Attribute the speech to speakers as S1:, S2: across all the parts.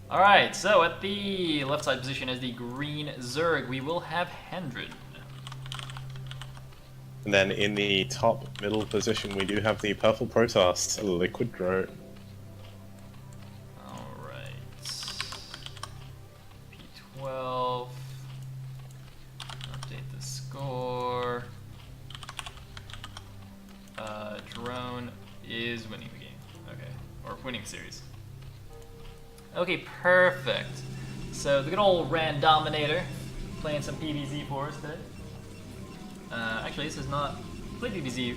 S1: Alright, so at the left side position as the green Zerg, we will have Handren.
S2: And then in the top middle position, we do have the purple Protoss, Liquid Drone.
S1: Alright. P12. Update the score. Drone is winning the game. Okay. Or winning series. Okay, perfect. So the good old Rand Dominator playing some PvZ for us today. Actually, this is not played PvZ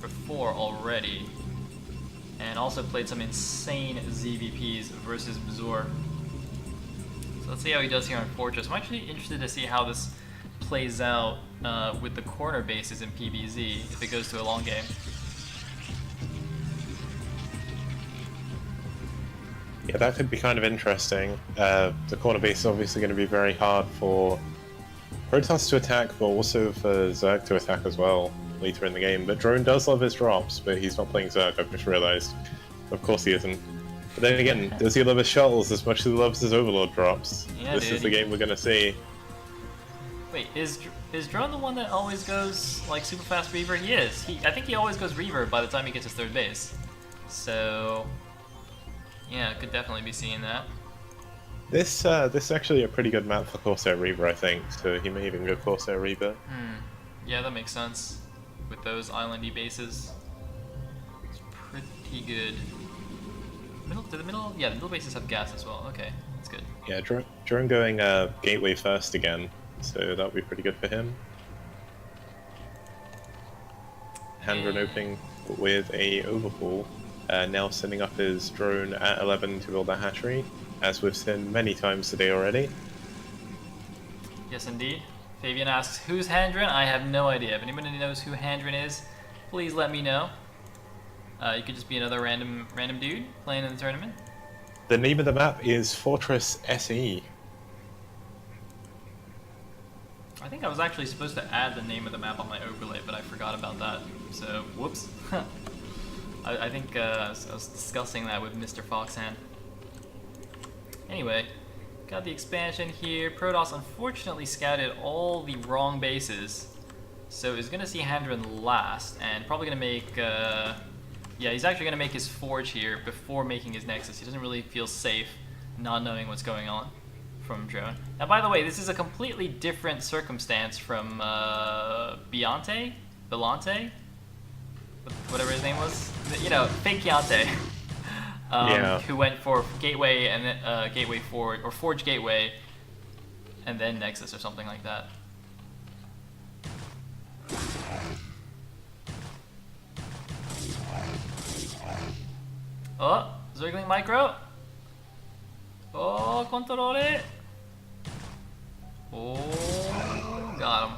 S1: before already, and also played some insane ZvPs versus Bzor. So let's see how he does here on Fortress. I'm actually interested to see how this plays out with the corner bases in PvZ if it goes to a long game.
S2: Yeah, that could be kind of interesting. The corner base is obviously going to be very hard for Protoss to attack, but also for Zerg to attack as well later in the game. But Drone does love his drops, but he's not playing Zerg, I've just realized. Of course he isn't. But then again, does he love his shuttles as much as he loves his Overlord drops?
S1: Yeah,
S2: this is the game we're going to see.
S1: Wait, is Drone the one that always goes like super fast Reaver? He is. I think he always goes Reaver by the time he gets his third base. So yeah, could definitely be seeing that.
S2: This is actually a pretty good map for Corsair Reaver, I think, so he may even go Corsair Reaver.
S1: Yeah, that makes sense. With those islandy bases. It's pretty good. Yeah, the middle bases have gas as well. Okay, that's good.
S2: Yeah, Drone going Gateway first again, so that'll be pretty good for him. Handren opening with a Overhaul. Now sending up his drone at 11 to build a hatchery, as we've seen many times today already.
S1: Yes, indeed. Fabian asks, who's Handren? I have no idea. If anybody knows who Handren is, please let me know. You could just be another random dude playing in the tournament.
S2: The name of the map is Fortress SE.
S1: I think I was actually supposed to add the name of the map on my overlay, but I forgot about that. So, whoops. I think I was discussing that with Mr. Foxhand. Anyway, got the expansion here. Protoss unfortunately scouted all the wrong bases, so is going to see Handren last, and probably going to make... yeah, he's actually going to make his forge here before making his Nexus. He doesn't really feel safe not knowing what's going on from Drone. Now, by the way, this is a completely different circumstance from Beyonce? Whatever his name was, you know, fake Keontae,
S2: Yeah.
S1: who went for Gateway and then Gateway Forge, or Forge Gateway, and then Nexus or something like that. Oh, Zergling Micro. Oh, controle. Oh, got him.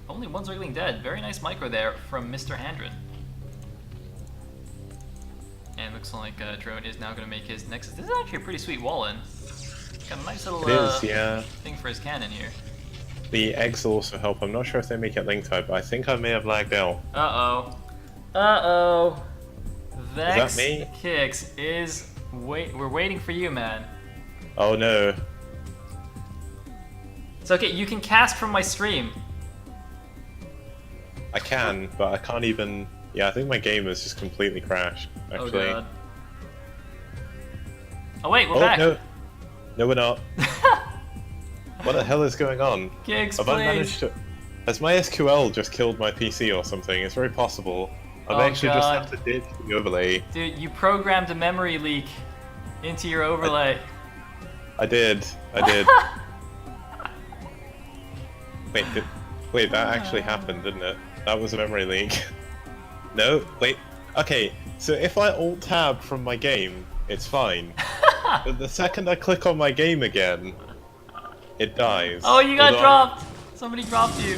S1: Only one Zergling dead. Very nice micro there from Mr. Handren. And looks like Drone is now going to make his Nexus. This is actually a pretty sweet wall in. Got a nice little thing for his cannon here.
S2: The eggs also help. I'm not sure if they make it link type, but I think I may have lagged out.
S1: Uh-oh. Uh-oh. Vex
S2: that me?
S1: Kicks is... we're waiting for you, man.
S2: Oh no.
S1: It's okay, you can cast from my stream.
S2: I can, but I can't even... Yeah, I think my game has just completely crashed, actually.
S1: Oh god. Oh wait, we're back.
S2: No. No, we're not. What the hell is going on?
S1: Gigs,
S2: Have
S1: please.
S2: I managed to... Has my SQL just killed my PC or something? It's very possible. I've
S1: Oh,
S2: actually
S1: God.
S2: just had to ditch the overlay.
S1: Dude, you programmed a memory leak into your overlay.
S2: I did. Wait, that actually happened, didn't it? That was a memory leak. No, wait. Okay, so if I alt-tab from my game, it's fine. But the second I click on my game again, it dies.
S1: Oh, you got
S2: Although
S1: dropped! Somebody dropped you.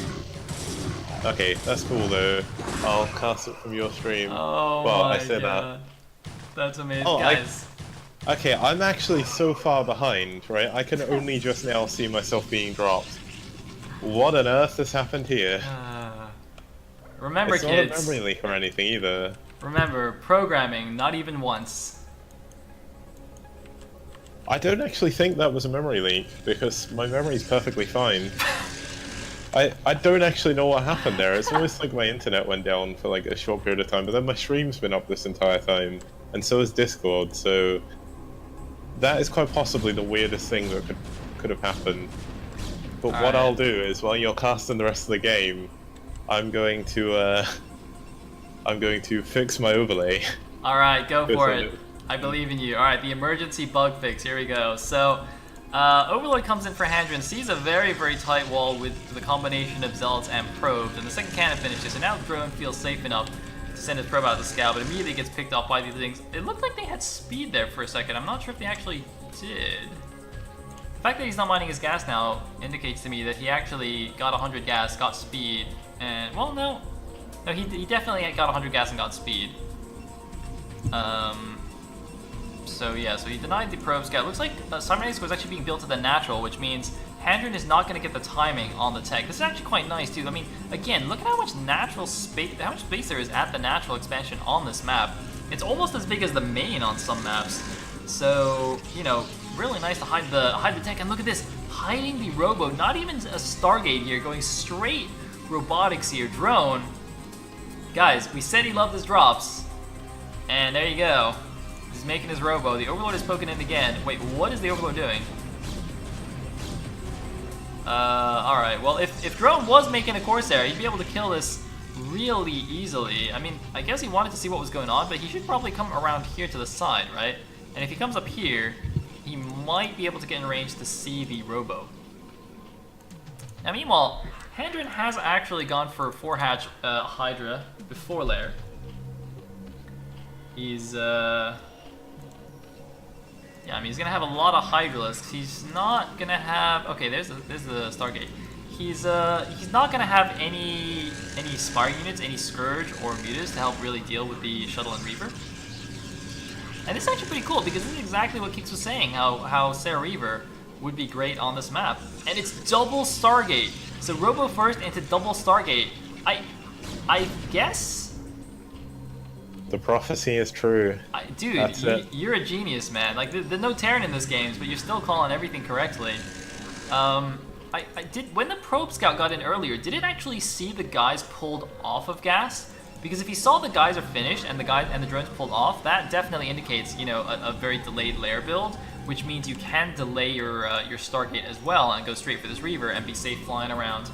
S2: Okay, that's cool though. I'll cast it from your stream.
S1: Oh
S2: well,
S1: my
S2: I said
S1: god. That's amazing.
S2: Oh,
S1: Guys.
S2: Okay, I'm actually so far behind, right? I can only just now see myself being dropped. What on earth has happened here?
S1: Remember,
S2: It's
S1: kids.
S2: not a memory leak or anything either.
S1: Remember, programming, not even once.
S2: I don't actually think that was a memory leak, because my memory's perfectly fine. I don't actually know what happened there. It's almost like my internet went down for like a short period of time, but then my stream's been up this entire time, and so has Discord, so that is quite possibly the weirdest thing that could have happened. But what I'll do is, while you're casting the rest of the game, I'm going to fix my overlay.
S1: Alright, go for it. I believe in you. Alright, the emergency bug fix, here we go. So, Overlord comes in for Handren, sees a very, very tight wall with the combination of Zealots and Probes, and the second cannon finishes, and now Drone feels safe enough to send his Probe out of the scout, but immediately gets picked off by these things. It looked like they had speed there for a second. I'm not sure if they actually did. The fact that he's not mining his gas now indicates to me that he actually got 100 gas, got speed, and, well, no, he definitely got 100 gas and got speed. So yeah, so he denied the probe scout. Looks like Cybernetics was actually being built to the natural, which means Handren is not going to get the timing on the tech. This is actually quite nice too. I mean, again, look at how much natural space, how much space there is at the natural expansion on this map. It's almost as big as the main on some maps. So, you know, really nice to hide the tech. And look at this, hiding the robo. Not even a Stargate here, going straight robotics here. Drone, guys, we said he loved his drops, and there you go. He's making his robo. The Overlord is poking in again. Wait, what is the Overlord doing? Alright, well, if Drone was making a Corsair, he'd be able to kill this really easily. I mean, I guess he wanted to see what was going on, but he should probably come around here to the side, right? And if he comes up here, he might be able to get in range to see the robo. Now, meanwhile, Handren has actually gone for a 4-hatch Hydra before Lair. He's, yeah, I mean, he's gonna have a lot of Hydralisks. He's not gonna have. Okay, there's the Stargate. He's not gonna have any Spire units, any Scourge or Mutas to help really deal with the Shuttle and Reaver. And this is actually pretty cool because this is exactly what Kix was saying. How Sarah Reaver would be great on this map, and it's double Stargate. So Robo first into double Stargate. I guess.
S2: The prophecy is true.
S1: Dude, you're a genius, man. Like, there's no Terran in this game, but you're still calling everything correctly. I did, when the Probe Scout got in earlier, did it actually see the guys pulled off of gas? Because if you saw the guys are finished and the drones pulled off, that definitely indicates, you know, a very delayed Lair build, which means you can delay your Stargate as well and go straight for this Reaver and be safe flying around,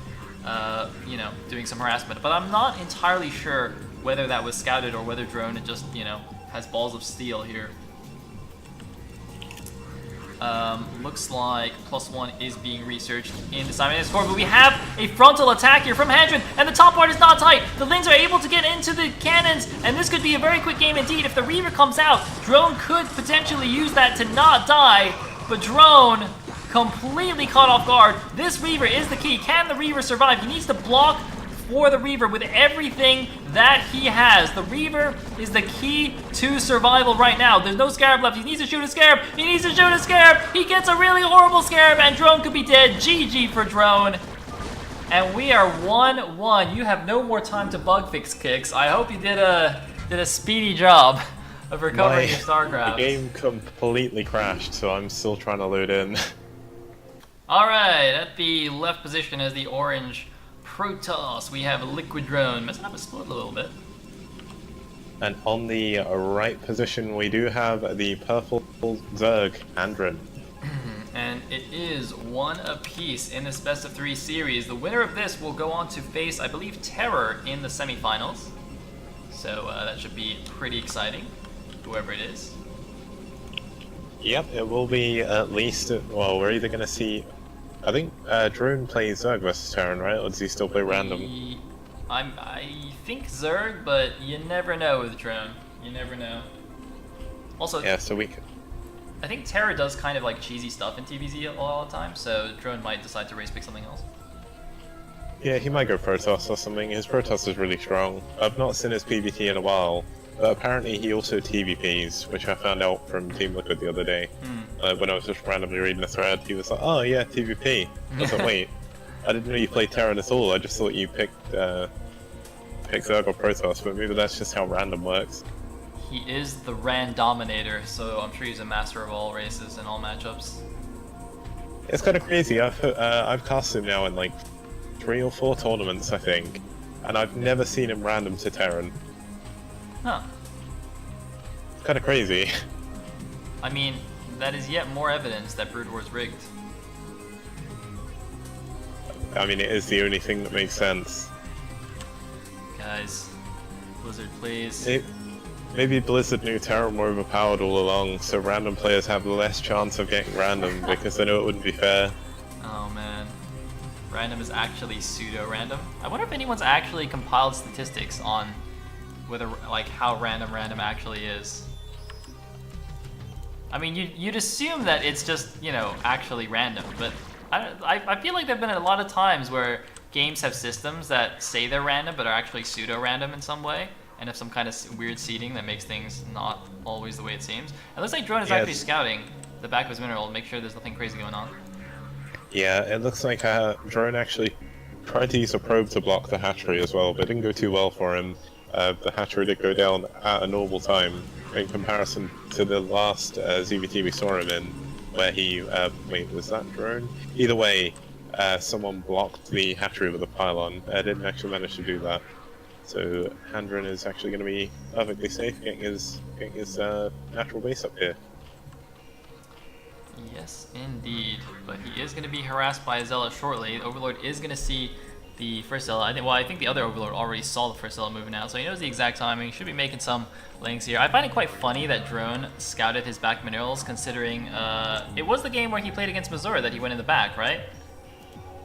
S1: you know, doing some harassment. But I'm not entirely sure whether that was scouted or whether Drone just, you know, has balls of steel here. Looks like +1 is being researched in the Cybernetics core, but we have a frontal attack here from Handren, and the top part is not tight. The Lings are able to get into the cannons, and this could be a very quick game indeed. If the Reaver comes out, Drone could potentially use that to not die, but Drone completely caught off guard. This Reaver is the key. Can the Reaver survive? He needs to block for the Reaver with everything that he has. The Reaver is the key to survival right now. There's no Scarab left. He needs to shoot a Scarab. He needs to shoot a Scarab. He gets a really horrible Scarab, and Drone could be dead. GG for Drone. And we are 1-1. You have no more time to bug fix, Kix. I hope you did a speedy job of recovering your Starcraft.
S2: The game completely crashed, so I'm still trying to load in.
S1: Alright, at the left position is the orange Protoss. We have a Liquid Drone, messing up his split a little bit.
S2: And on the right position, we do have the purple Zerg, Handren.
S1: And it is 1 apiece in this best of 3 series. The winner of this will go on to face, I believe, Terror in the semifinals. So that should be pretty exciting, whoever it is.
S2: Yep, it will be at least, well, we're either going to see, I think Drone plays Zerg versus Terran, right? Or does he still play random?
S1: I think Zerg, but you never know with Drone. You never know. Also,
S2: yeah, so we could...
S1: I think Terra does kind of like cheesy stuff in TVZ all the time, so Drone might decide to race pick something else.
S2: Yeah, he might go Protoss or something. His Protoss is really strong. I've not seen his PvT in a while, but apparently he also TVPs, which I found out from Team Liquid the other day. When I was just randomly reading a thread, he was like, oh yeah, TVP. I was like, wait, I didn't know you played Terran at all, I just thought you picked Zerg or Protoss, but maybe that's just how random works.
S1: he is the Ran Dominator, so I'm sure he's a master of all races and all matchups.
S2: It's kind of crazy. I've cast him now in like 3 or 4 tournaments, I think, and I've never seen him random to Terran.
S1: Huh.
S2: It's kind of crazy.
S1: I mean, that is yet more evidence that Brood War's rigged.
S2: I mean, it is the only thing that makes sense.
S1: Guys, Blizzard, please.
S2: Maybe Blizzard knew Terran were overpowered all along, so random players have less chance of getting random because they know it wouldn't be fair.
S1: Oh man. Random is actually pseudo-random. I wonder if anyone's actually compiled statistics on whether, like, how random actually is. I mean, you'd assume that it's just, you know, actually random, but I feel like there have been a lot of times where games have systems that say they're random but are actually pseudo-random in some way, and have some kind of weird seeding that makes things not always the way it seems. It looks like Drone is actually scouting the back of his mineral to make sure there's nothing crazy going on.
S2: Yeah, it looks like Drone actually tried to use a probe to block the hatchery as well, but it didn't go too well for him. The hatchery did go down at a normal time in comparison to the last ZvT we saw him in, where he... wait, was that Drone? Either way, someone blocked the hatchery with a pylon. Didn't actually manage to do that. So Handren is actually going to be perfectly safe getting his natural base up here.
S1: Yes, indeed. But he is going to be harassed by a Zealot shortly. Overlord is going to see the first Zealot. I think the other Overlord already saw the first Zealot moving out, so he knows the exact timing. Should be making some links here. I find it quite funny that Drone scouted his back minerals, considering it was the game where he played against Missouri that he went in the back, right?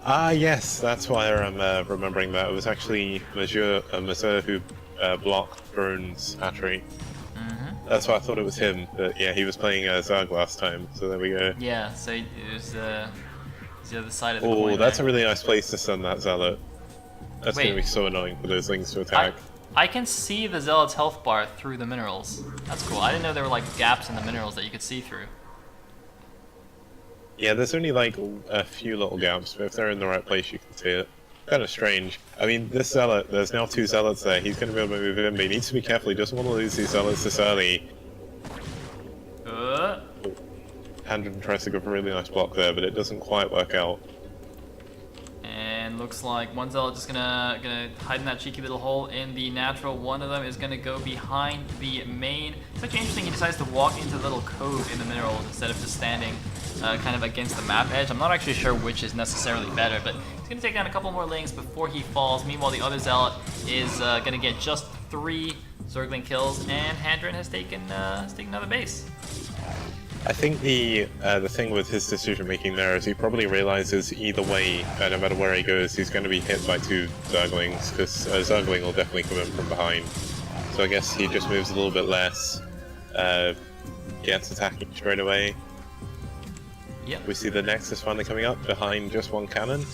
S2: Yes, that's why I'm remembering that. It was actually Mazur who blocked Drone's hatchery. That's why I thought it was him, but yeah, he was playing Zerg last time, so there we go.
S1: Yeah, so it was the other side of the coin.
S2: Oh, that's a really nice place to send that Zealot. That's going to be so annoying for those things to attack.
S1: I can see the Zealot's health bar through the minerals. That's cool. I didn't know there were like gaps in the minerals that you could see through.
S2: Yeah, there's only like a few little gaps, but if they're in the right place you can see it. Kind of strange. I mean, this Zealot, there's now 2 Zealots there. He's going to be able to move in, but he needs to be careful. He doesn't want to lose these Zealots this early. Handren tries to go for a really nice block there, but it doesn't quite work out.
S1: And looks like one Zealot just gonna hide in that cheeky little hole in the natural. One of them is gonna go behind the main. It's actually interesting he decides to walk into the little cove in the minerals instead of just standing kind of against the map edge. I'm not actually sure which is necessarily better, but he's gonna take down a couple more links before he falls. Meanwhile, the other Zealot is gonna get just 3 Zergling kills, and Handren has taken another base.
S2: I think the thing with his decision making there is he probably realizes either way, no matter where he goes, he's going to be hit by 2 Zerglings, because a Zergling will definitely come in from behind. So I guess he just moves a little bit less, gets attacking straight away.
S1: Yep.
S2: We see the Nexus finally coming up behind just 1 cannon.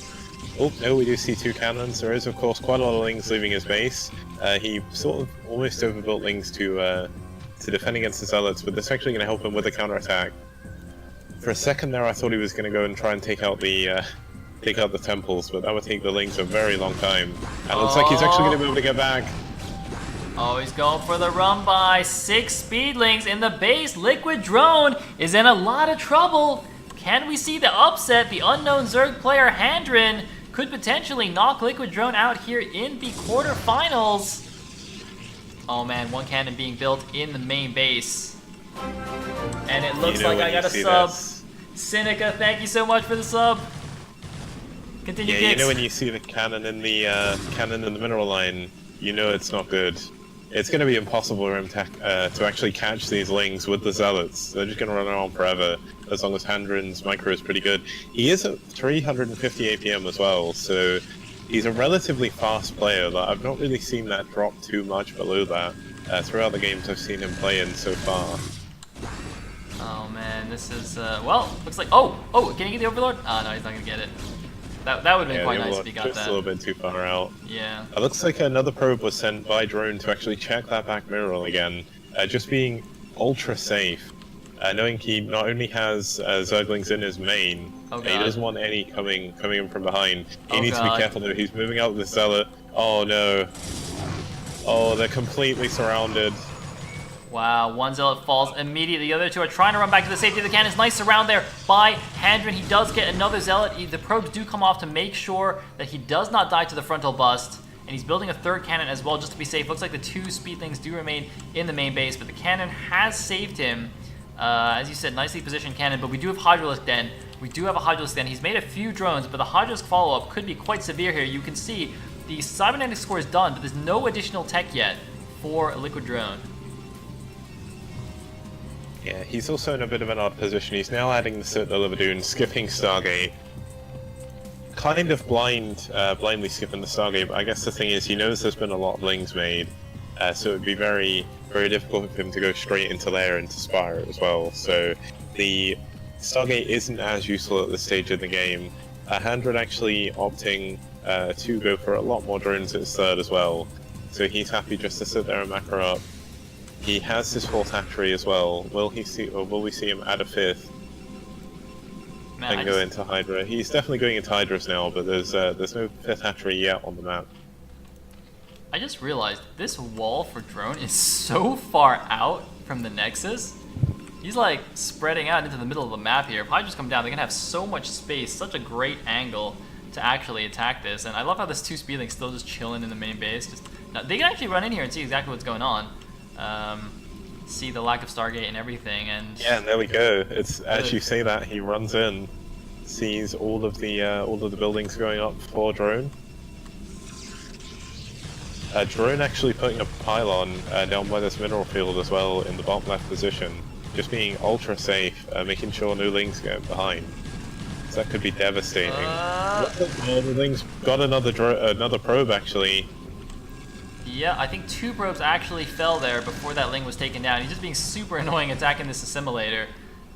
S2: Oh, no, we do see 2 cannons. There is, of course, quite a lot of Lings leaving his base. He sort of almost overbuilt Lings to defend against the Zealots, but this is actually going to help him with the counterattack. For a second there, I thought he was going to go and try and take out the temples, but that would take the Lings a very long time. And it looks like he's actually going to be able to get back.
S1: Oh, he's going for the run by 6 Speedlings in the base. Liquid Drone is in a lot of trouble. Can we see the upset? The unknown Zerg player Handren could potentially knock Liquid Drone out here in the quarterfinals. Oh man, 1 cannon being built in the main base. And it looks like I got a sub. Sinica, thank you so much for the sub. Continue,
S2: you know when you see the cannon in the mineral line, you know it's not good. It's going to be impossible for him to actually catch these Lings with the Zealots. They're just going to run around forever, as long as Handren's micro is pretty good. He is at 350 APM as well, so he's a relatively fast player. I've not really seen that drop too much below that throughout the games I've seen him play in so far.
S1: Oh man, this is, well, looks like, oh, can he get the Overlord? Oh no, he's not going to get it. That would have been quite nice if he got that.
S2: Just a little bit too far out.
S1: Yeah.
S2: It looks like another probe was sent by Drone to actually check that back mineral again. Just being ultra safe. Knowing he not only has Zerglings in his main, he doesn't want any coming in from behind. He needs to be careful though, he's moving out with the Zealot. Oh no. Oh, they're completely surrounded.
S1: Wow, one zealot falls immediately. The other two are trying to run back to the safety of the cannons. Nice surround there by Handren. He does get another zealot. The probes do come off to make sure that he does not die to the frontal bust. And he's building a third cannon as well just to be safe. Looks like the two speedlings do remain in the main base, but the cannon has saved him. As you said, nicely positioned cannon, but we do have Hydralisk Den. We do have a Hydralisk Den. He's made a few drones, but the Hydralisk follow-up could be quite severe here. You can see the cybernetic score is done, but there's no additional tech yet for a liquid drone.
S2: Yeah, he's also in a bit of an odd position. He's now adding the Citadel of Adun, skipping Stargate. Kind of blindly skipping the Stargate, but I guess the thing is, he knows there's been a lot of lings made, so it would be very, very difficult for him to go straight into Lair into Spire as well. So the Stargate isn't as useful at this stage of the game. Handren actually opting to go for a lot more drones at his third as well, so he's happy just to sit there and macro up. He has his fourth hatchery as well. Will we see him add a fifth?
S1: Man,
S2: and go into Hydra? He's definitely going into Hydras now, but there's no fifth hatchery yet on the map.
S1: I just realized this wall for drone is so far out from the Nexus. He's like spreading out into the middle of the map here. If Hydras come down, they're gonna have so much space, such a great angle to actually attack this. And I love how this two speedling's still just chilling in the main base. Now, they can actually run in here and see exactly what's going on. See the lack of Stargate and everything, and
S2: yeah, and there we go. It's as you say that, he runs in, sees all of the buildings going up for drone. Drone actually putting a pylon down by this mineral field as well in the bottom left position, just being ultra safe, making sure no lings get behind. So that could be devastating. The lings got another probe actually.
S1: Yeah, I think two probes actually fell there before that ling was taken down. He's just being super annoying attacking this assimilator.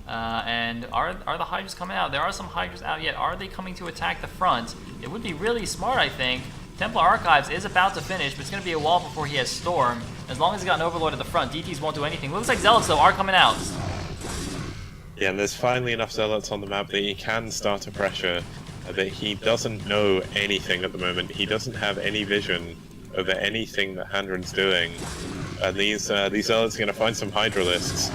S1: And are the Hydras coming out? There are some Hydras out yet. Are they coming to attack the front? It would be really smart, I think. Templar Archives is about to finish, but it's going to be a while before he has Storm. As long as he's got an Overlord at the front, DTs won't do anything. Looks like Zealots, though, are coming out.
S2: Yeah, and there's finally enough Zealots on the map that he can start to pressure, but he doesn't know anything at the moment. He doesn't have any vision over anything that Handren's doing. These Zealots are going to find some Hydralisks,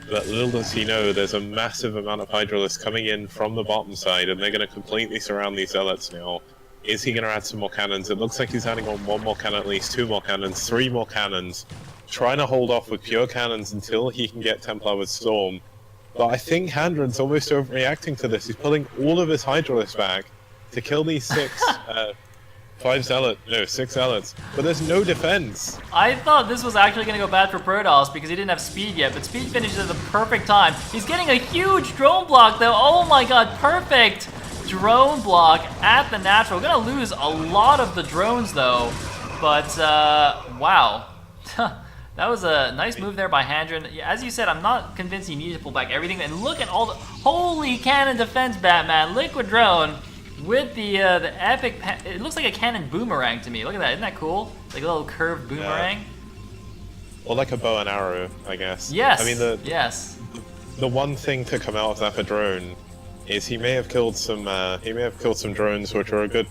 S2: but little does he know there's a massive amount of Hydralisks coming in from the bottom side, and they're going to completely surround these Zealots now. Is he going to add some more cannons? It looks like he's adding on one more cannon at least, two more cannons, three more cannons, trying to hold off with pure cannons until he can get Templar with Storm. But I think Handren's almost overreacting to this. He's pulling all of his Hydralisks back to kill these six Zealots, but there's no defense.
S1: I thought this was actually going to go bad for Protoss because he didn't have speed yet, but speed finishes at the perfect time. He's getting a huge drone block though. Oh my god, perfect drone block at the natural. We're going to lose a lot of the drones though, but wow. That was a nice move there by Handren. As you said, I'm not convinced he needed to pull back everything, and look at all the holy cannon defense, Batman. Liquid drone with the epic, it looks like a cannon boomerang to me. Look at that, isn't that cool? Like a little curved boomerang.
S2: Yeah. Or like a bow and arrow, I guess.
S1: Yes.
S2: I mean, the one thing to come out of that for drone is he may have killed some drones, which are a good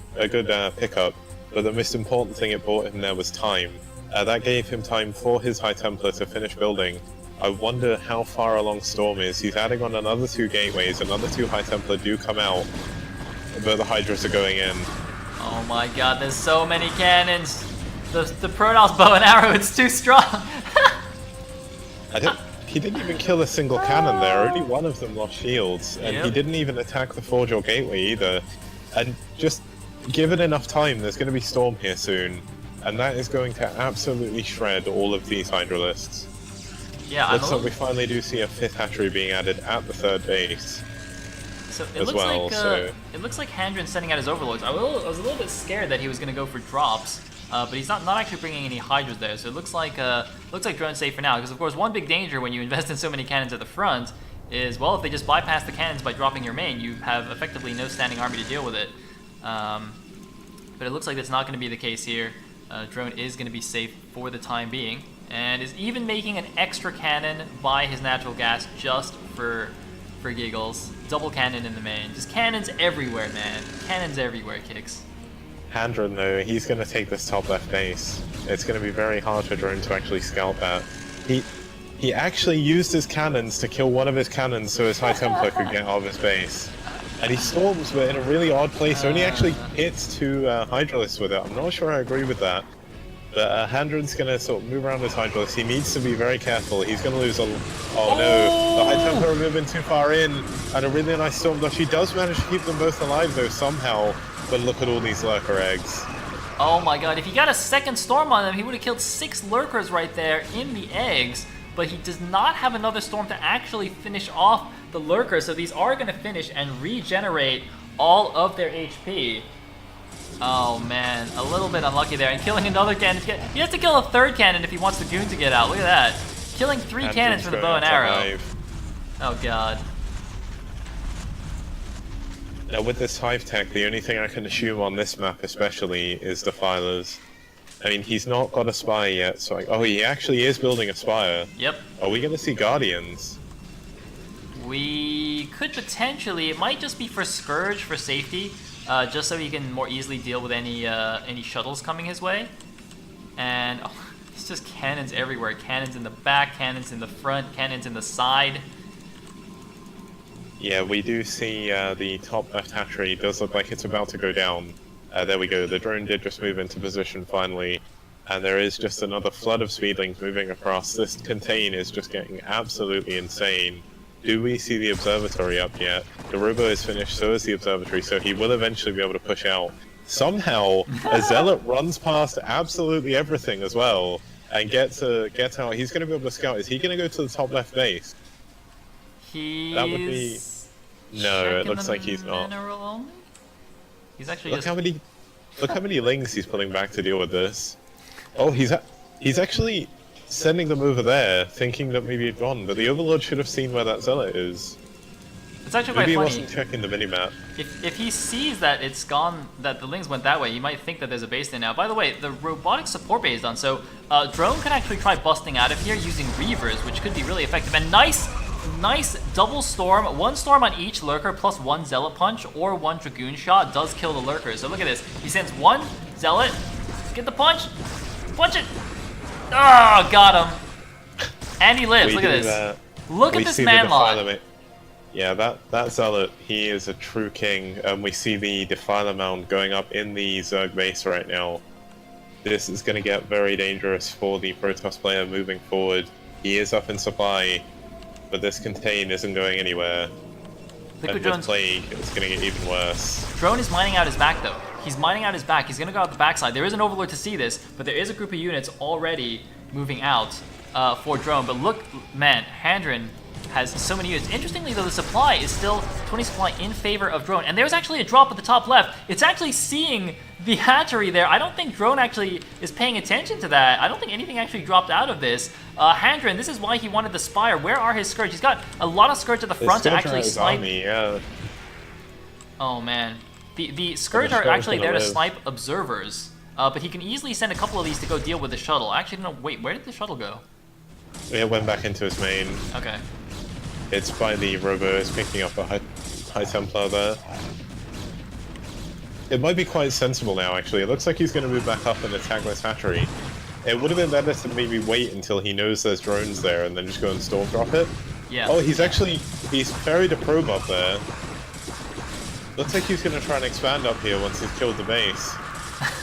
S2: pickup. But the most important thing it brought him there was time. That gave him time for his High Templar to finish building. I wonder how far along Storm is. He's adding on another two gateways, another two High Templar do come out, but the Hydras are going in.
S1: Oh my god, there's so many cannons. The Protoss bow and arrow, it's too strong.
S2: He didn't even kill a single cannon there, only one of them lost shields, and
S1: Yep.
S2: he didn't even attack the Forge or Gateway either. And just give it enough time, there's going to be Storm here soon, and that is going to absolutely shred all of these Hydralisks.
S1: Yeah,
S2: Looks like we finally do see a fifth hatchery being added at the third base.
S1: So it
S2: as
S1: looks
S2: well,
S1: like it looks like Handren's sending out his overlords. I was a little bit scared that he was going to go for drops, but he's not actually bringing any Hydras there. So it looks like drone's safe for now. Because of course, one big danger when you invest in so many cannons at the front is, well, if they just bypass the cannons by dropping your main, you have effectively no standing army to deal with it. But it looks like that's not going to be the case here. Drone is going to be safe for the time being, and is even making an extra cannon by his natural gas just for giggles. Double cannon in the main. Just cannons everywhere, man. Cannons everywhere, Kicks.
S2: Handren, though, he's going to take this top left base. It's going to be very hard for Drone to actually scout that. He actually used his cannons to kill one of his cannons so his High Templar could get out of his base. And he storms, but in a really odd place. Only actually hits 2 Hydralisks with it. I'm not sure I agree with that. But Handren's going to sort of move around his Hydralisk. He needs to be very careful. He's going to lose a... Oh no, the High Templar are moving too far in. And a really nice storm dodge. He does manage to keep them both alive though somehow. But look at all these Lurker eggs.
S1: Oh my god, if he got a second storm on them, he would have killed 6 Lurkers right there in the eggs. But he does not have another storm to actually finish off the Lurkers. So these are going to finish and regenerate all of their HP. Oh man, a little bit unlucky there. And killing another cannon. He has to kill a 3rd cannon if he wants the goon to get out. Look at that. Killing 3 cannons for the bow and arrow. Oh god.
S2: Now with this Hive tech, the only thing I can assume on this map especially is Defilers. I mean, he's not got a Spire yet, so oh, he actually is building a Spire.
S1: Yep.
S2: Are we going to see Guardians?
S1: We could potentially. It might just be for Scourge for safety, just so he can more easily deal with any shuttles coming his way. And oh, it's just cannons everywhere. Cannons in the back, cannons in the front, cannons in the side.
S2: Yeah, we do see the top left hatchery does look like it's about to go down. There we go, the drone did just move into position finally, and there is just another flood of speedlings moving across. This contain is just getting absolutely insane. Do we see the observatory up yet? The robo is finished, so is the observatory, so he will eventually be able to push out. Somehow, a zealot runs past absolutely everything as well, and gets out. He's going to be able to scout. Is he going to go to the top left base? That would be... No, it looks like he's not.
S1: Only? He's actually
S2: look how many lings he's pulling back to deal with this. Oh, he's actually sending them over there, thinking that maybe he'd gone, but the Overlord should have seen where that zealot is.
S1: It's actually
S2: maybe
S1: quite
S2: he
S1: funny.
S2: wasn't checking the minimap.
S1: If he sees that it's gone, that the lings went that way, you might think that there's a base there now. By the way, the robotic support bay is done, so drone can actually try busting out of here using Reavers, which could be really effective. And nice double storm, 1 storm on each Lurker plus 1 Zealot punch or 1 Dragoon shot does kill the Lurkers. So look at this. He sends 1 Zealot, get the punch it! Oh, got him. And he lives, look at this. Look at this man lot.
S2: Yeah, that Zealot, he is a true king. We see the Defiler Mound going up in the Zerg base right now. This is going to get very dangerous for the Protoss player moving forward. He is up in supply. But this contain isn't going anywhere. And with Plague, it's going to get even worse.
S1: Drone is mining out his back though. He's mining out his back. He's going to go out the backside. There is an Overlord to see this, but there is a group of units already moving out for Drone. But look, man, Handren has so many units. Interestingly though, the supply is still 20 supply in favor of Drone. And there's actually a drop at the top left. It's actually seeing the hatchery there. I don't think Drone actually is paying attention to that. I don't think anything actually dropped out of this. Handren, this is why he wanted the Spire. Where are his Scourge? He's got a lot of Scourge at the front to actually snipe.
S2: Yeah.
S1: Oh man. The Scourge are actually there to snipe observers. But he can easily send a couple of these to go deal with the shuttle. Actually, no, wait, where did the shuttle go?
S2: It went back into his main.
S1: Okay.
S2: It's by the robo, it's picking up a high Templar there. It might be quite sensible now, actually. It looks like he's going to move back up and attack this hatchery. It would have been better to maybe wait until he knows there's drones there and then just go and storm drop it.
S1: Yeah.
S2: Oh, he's buried a probe up there. Looks like he's going to try and expand up here once he's killed the base.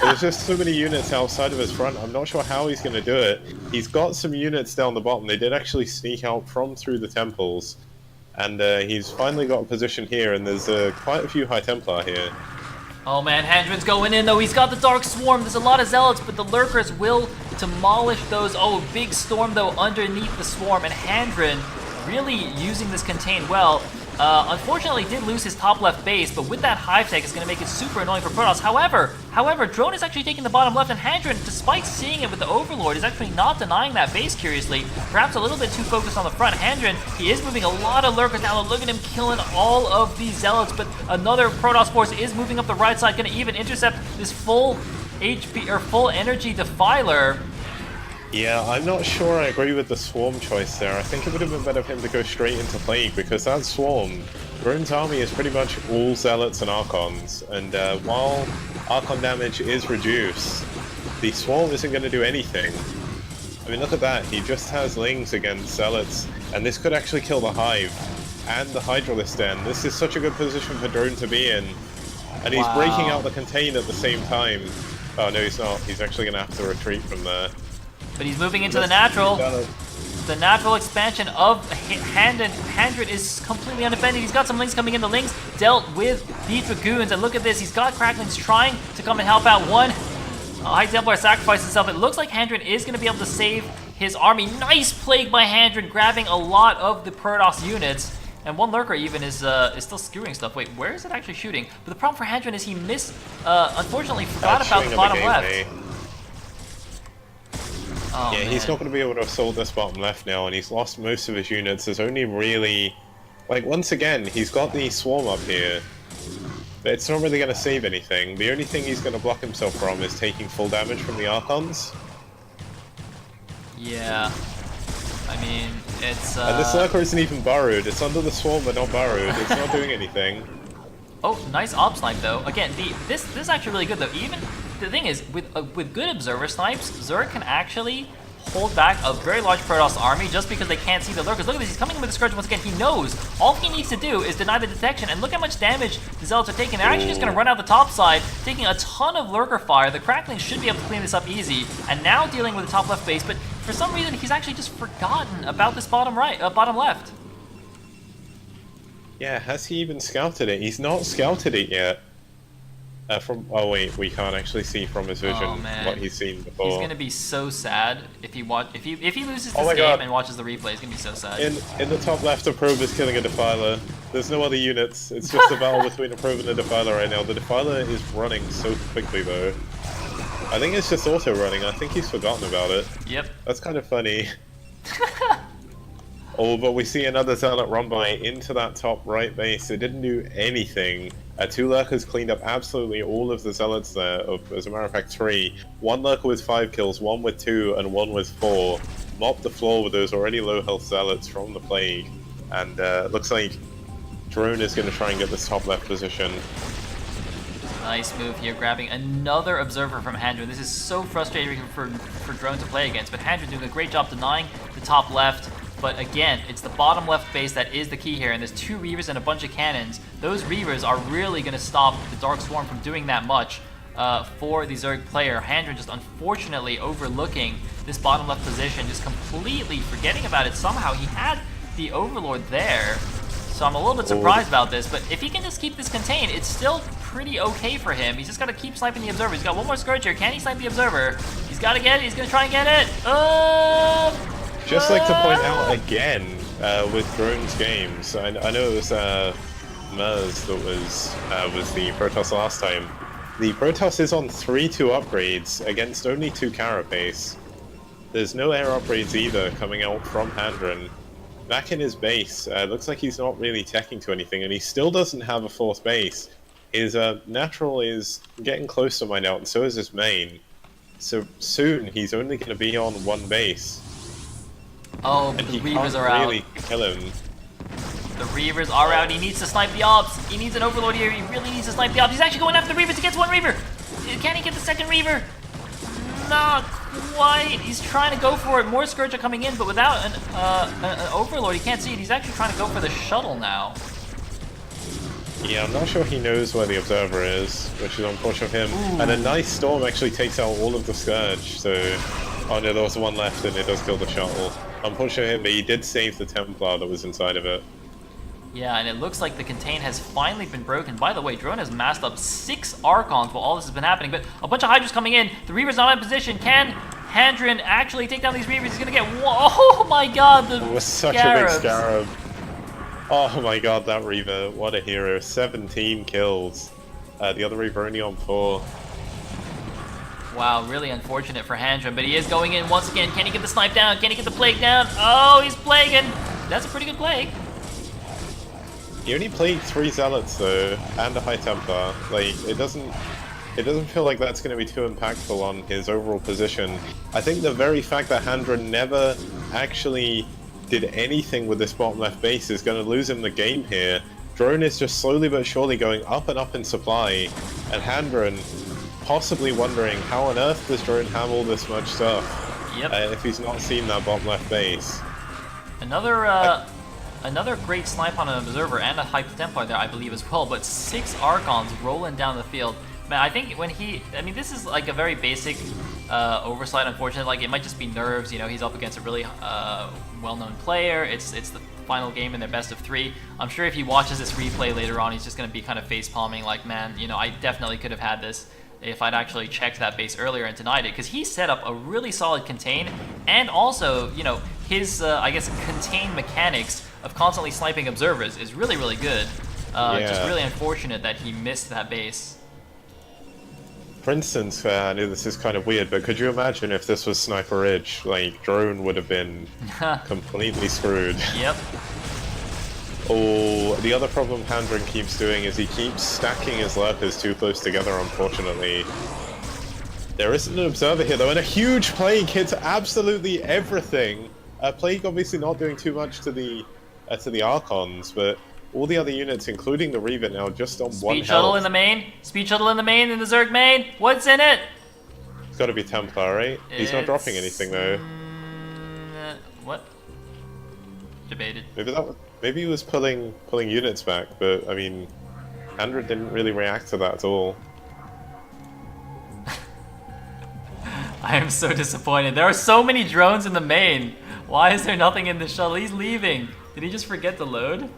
S2: There's just so many units outside of his front, I'm not sure how he's going to do it. He's got some units down the bottom. They did actually sneak out from through the temples. And he's finally got a position here, and there's quite a few High Templar here.
S1: Oh man, Handren's going in though. He's got the Dark Swarm. There's a lot of Zealots, but the Lurkers will demolish those. Oh, big storm though underneath the Swarm, and Handren really using this contain well. Unfortunately, did lose his top left base, but with that Hive Tech, it's going to make it super annoying for Protoss. However, Drone is actually taking the bottom left, and Handren, despite seeing it with the Overlord, is actually not denying that base, curiously. Perhaps a little bit too focused on the front. Handren, he is moving a lot of Lurkers now. Look at him killing all of these Zealots, but another Protoss force is moving up the right side, going to even intercept this full HP, or full energy Defiler.
S2: Yeah, I'm not sure I agree with the Swarm choice there. I think it would have been better for him to go straight into Plague, because that Swarm, Drone's army is pretty much all Zealots and Archons, and while Archon damage is reduced, the Swarm isn't going to do anything. I I mean, look at that. He just has Lings against Zealots, and this could actually kill the Hive and the Hydralisk Den. This is such a good position for Drone to be in. And he's breaking out the contain at the same time. Oh, no, he's not. He's actually going to have to retreat from there.
S1: But he's moving into the natural. The natural expansion of Handren is completely undefended. He's got some Lings coming in. The Lings dealt with the Dragoons. And look at this. He's got Cracklings trying to come and help out. One High Templar sacrificed himself. It looks like Handren is going to be able to save his army. Nice Plague by Handren, grabbing a lot of the Protoss units. And one Lurker even is still skewering stuff. Wait, where is it actually shooting? But the problem for Handren is he unfortunately forgot about the bottom left. Oh,
S2: yeah, he's not going to be able to assault this bottom left now, and he's lost most of his units. There's only really... Like, once again, he's got the Swarm up here, but it's not really going to save anything. The only thing he's going to block himself from is taking full damage from the Archons.
S1: Yeah. I mean, it's...
S2: And this Lurker isn't even burrowed. It's under the Swarm, but not burrowed. It's not doing anything.
S1: Oh, nice op snipe, though. Again, this is actually really good, though. Even... The thing is, with good observer snipes, Zerg can actually hold back a very large Protoss army just because they can't see the Lurkers. Look at this, he's coming in with the Scourge once again. He knows all he needs to do is deny the detection, and look how much damage the Zealots are taking. They're actually just going to run out the top side, taking a ton of Lurker fire. The Cracklings should be able to clean this up easy, and now dealing with the top left base, but for some reason he's actually just forgotten about this bottom left.
S2: Yeah, has he even scouted it? He's not scouted it yet. Oh wait, we can't actually see from his vision what he's seen before.
S1: He's gonna be so sad if he loses this game and watches the replay. He's gonna be so sad.
S2: In the top left, a probe is killing a Defiler. There's no other units. It's just a battle between a probe and a Defiler right now. The Defiler is running so quickly though. I think it's just auto running. I think he's forgotten about it.
S1: Yep.
S2: That's kind of funny. Oh, but we see another Zealot run by into that top right base. It didn't do anything. Two Lurkers cleaned up absolutely all of the Zealots there, as a matter of fact 3. One Lurker with 5 kills, one with 2, and one with 4. Mopped the floor with those already low health Zealots from the Plague. And looks like Drone is going to try and get this top left position.
S1: Nice move here, grabbing another Observer from Handren. This is so frustrating for Drone to play against, but Handren doing a great job denying the top left. But again, it's the bottom left base that is the key here, and there's 2 Reavers and a bunch of cannons. Those Reavers are really going to stop the Dark Swarm from doing that much for the Zerg player. Handren just unfortunately overlooking this bottom left position, just completely forgetting about it. Somehow he had the Overlord there, so I'm a little bit surprised about this. But if he can just keep this contained, it's still pretty okay for him. He's just got to keep sniping the Observer. He's got one more Scourge here. Can he snipe the Observer? He's got to get it. He's going to try and get it.
S2: Just like to point out again, with Drone's games, I know it was Mers that was the Protoss last time. The Protoss is on 3-2 upgrades against only 2 Carapace. There's no air upgrades either coming out from Handren. Back in his base, looks like he's not really teching to anything, and he still doesn't have a 4th base. His natural is getting close to mine out, and so is his main. So soon, he's only going to be on 1 base.
S1: Oh, but the Reavers are out.
S2: Really kill him.
S1: The Reavers are out. He needs to snipe the Ops. He needs an Overlord here. He really needs to snipe the Ops. He's actually going after the Reavers. He gets 1 Reaver. Can he get the 2nd Reaver? Not quite. He's trying to go for it. More Scourge are coming in, but without an Overlord, he can't see it. He's actually trying to go for the shuttle now.
S2: Yeah, I'm not sure he knows where the Observer is, which is unfortunate for him. Ooh. And a nice Storm actually takes out all of the Scourge, so... Oh no, there was 1 left and it does kill the shuttle. Unfortunately, but he did save the Templar that was inside of it.
S1: Yeah, and it looks like the contain has finally been broken. By the way, Drone has massed up 6 Archons while all this has been happening, but a bunch of Hydras coming in. The Reaver's not in position. Can Handren actually take down these Reavers? He's gonna get one. Oh my god,
S2: it was such a big Scarab. Oh my god, that Reaver, what a hero. 17 kills. The other Reaver only on 4.
S1: Wow, really unfortunate for Handren, but he is going in once again. Can he get the snipe down? Can he get the Plague down? Oh, he's plaguing. That's a pretty good Plague.
S2: He only plagued 3 Zealots though, and a High Templar. Like, it doesn't feel like that's going to be too impactful on his overall position. I think the very fact that Handren never actually did anything with this bottom left base is going to lose him the game here. Drone is just slowly but surely going up and up in supply, and Handren possibly wondering how on earth does Drone have all this much stuff.
S1: Yep.
S2: If he's not seen that bottom left base.
S1: Another great snipe on an Observer and a Hyper Templar there, I believe, as well. But 6 Archons rolling down the field. Man, I think when I mean, this is like a very basic oversight, unfortunately. Like, it might just be nerves, you know, he's up against a really well-known player. It's the final game in their best of 3. I'm sure if he watches this replay later on, he's just going to be kind of face-palming like, man, you know, I definitely could have had this if I'd actually checked that base earlier and denied it, because he set up a really solid contain, and also, you know, his, I guess, contain mechanics of constantly sniping observers is really, really good. Just really unfortunate that he missed that base.
S2: For instance, I know this is kind of weird, but could you imagine if this was Sniper Ridge? Like, Drone would have been completely screwed.
S1: Yep.
S2: Oh, the other problem Handren keeps doing is he keeps stacking his lurkers too close together, unfortunately. There isn't an Observer here, though, and a huge Plague hits absolutely everything. Plague obviously not doing too much to the Archons, but all the other units, including the Reaver now, just on one health.
S1: Speed shuttle in the main. Speed shuttle in the main, in the Zerg main. What's in it?
S2: It's got to be Templar, right? He's not dropping anything, though.
S1: What? Debated.
S2: Maybe he was pulling units back, but I mean, Handren didn't really react to that at all.
S1: I am so disappointed. There are so many drones in the main. Why is there nothing in the shuttle? He's leaving. Did he just forget to load?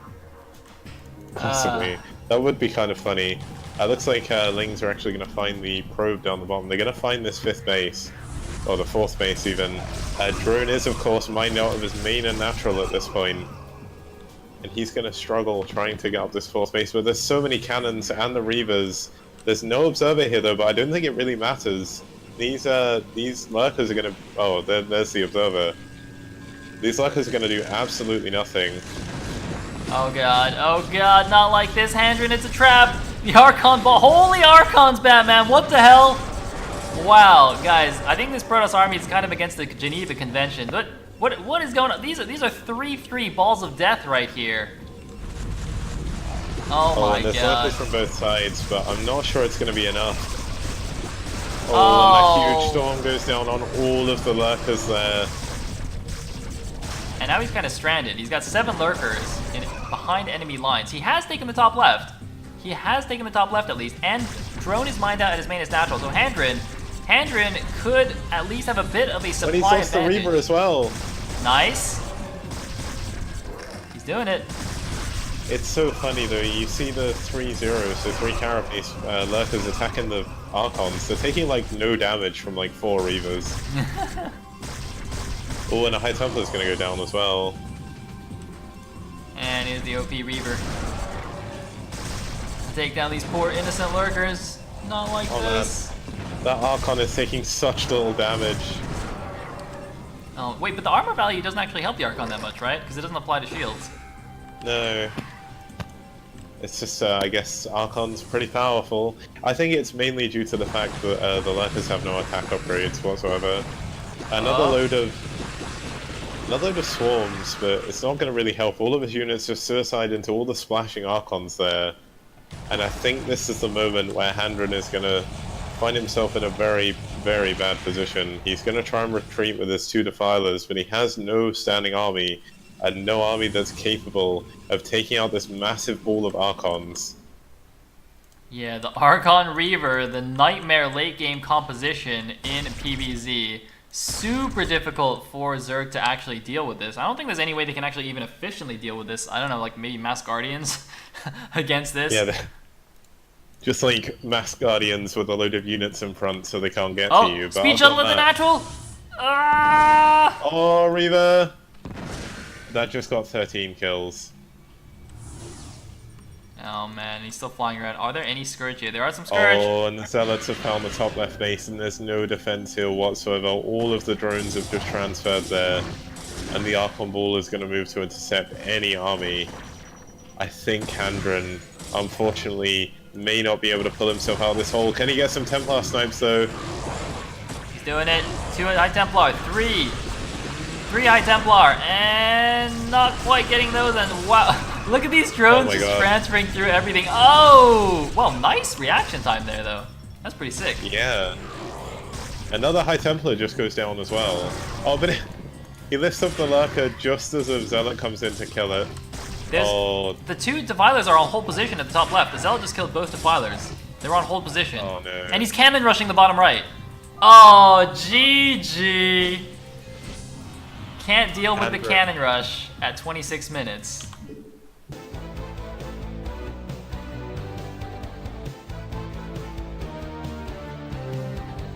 S2: Possibly. That would be kind of funny. Looks like Lings are actually going to find the probe down the bottom. They're going to find this 5th base, or the 4th base even. Drone is, of course, mined out of his main and natural at this point. And he's going to struggle trying to get up this 4th base, but there's so many cannons and the Reavers. There's no Observer here, though, but I don't think it really matters. These lurkers are going to... Oh, there's the Observer. These lurkers are going to do absolutely nothing.
S1: Oh god, not like this, Handren, it's a trap! The Archon ball, holy Archons, Batman, what the hell? Wow, guys, I think this Protoss army is kind of against the Geneva Convention, but what is going on? These are 3-3 balls of death right here. Oh my
S2: and there's
S1: god.
S2: lurkers from both sides, but I'm not sure it's going to be enough. Oh, and that huge storm goes down on all of the lurkers there.
S1: And now he's kind of stranded. He's got 7 lurkers behind enemy lines. He has taken the top left. He has taken the top left at least. And Drone is mined out at his main as natural. So Handren could at least have a bit of a supply
S2: But he's lost
S1: advantage.
S2: the Reaver as well.
S1: Nice. He's doing it.
S2: It's so funny though, you see the 3-0, so 3 Carapace lurkers attacking the Archons. They're taking like no damage from like 4 Reavers. Oh, and a High Templar is going to go down as well.
S1: And here's the OP Reaver. Take down these poor innocent lurkers. Not like this.
S2: Man. That Archon is taking such little damage.
S1: Oh, wait, but the armor value doesn't actually help the Archon that much, right? Because it doesn't apply to shields.
S2: No. It's just, I guess, Archon's pretty powerful. I think it's mainly due to the fact that the lurkers have no attack upgrades whatsoever. Another load of swarms, but it's not going to really help. All of his units just suicide into all the splashing Archons there. And I think this is the moment where Handren is going to find himself in a very, very bad position. He's going to try and retreat with his 2 Defilers, but he has no standing army, and no army that's capable of taking out this massive ball of Archons.
S1: Yeah, the Archon Reaver, the nightmare late game composition in PvZ. Super difficult for Zerg to actually deal with this. I don't think there's any way they can actually even efficiently deal with this. I don't know, like maybe Mass Guardians against this.
S2: Yeah, just like Mass Guardians with a load of units in front so they can't get to you. But
S1: Speed Shuttle in the natural! Ah!
S2: Oh, Reaver! That just got 13 kills.
S1: Oh man, he's still flying around. Are there any Scourge here? There are some Scourge.
S2: Oh, and the Zealots have found the top left base, and there's no defense here whatsoever. All of the drones have just transferred there, and the Archon Ball is going to move to intercept any army. I think Handren, unfortunately, may not be able to pull himself out of this hole. Can he get some Templar snipes, though?
S1: He's doing it. 2 High Templar, 3 High Templar, and not quite getting those, and wow. Look at these drones just transferring through everything. Oh! Well, nice reaction time there, though. That's pretty sick.
S2: Yeah. Another High Templar just goes down as well. Oh, but he lifts up the Lurker just as a Zealot comes in to kill it. Oh.
S1: The two Defilers are on hold position at the top left. The Zealot just killed both Defilers. They're on hold position.
S2: Oh no.
S1: And he's cannon rushing the bottom right. Oh, GG. Can't deal with the
S2: Handren.
S1: cannon rush at 26 minutes.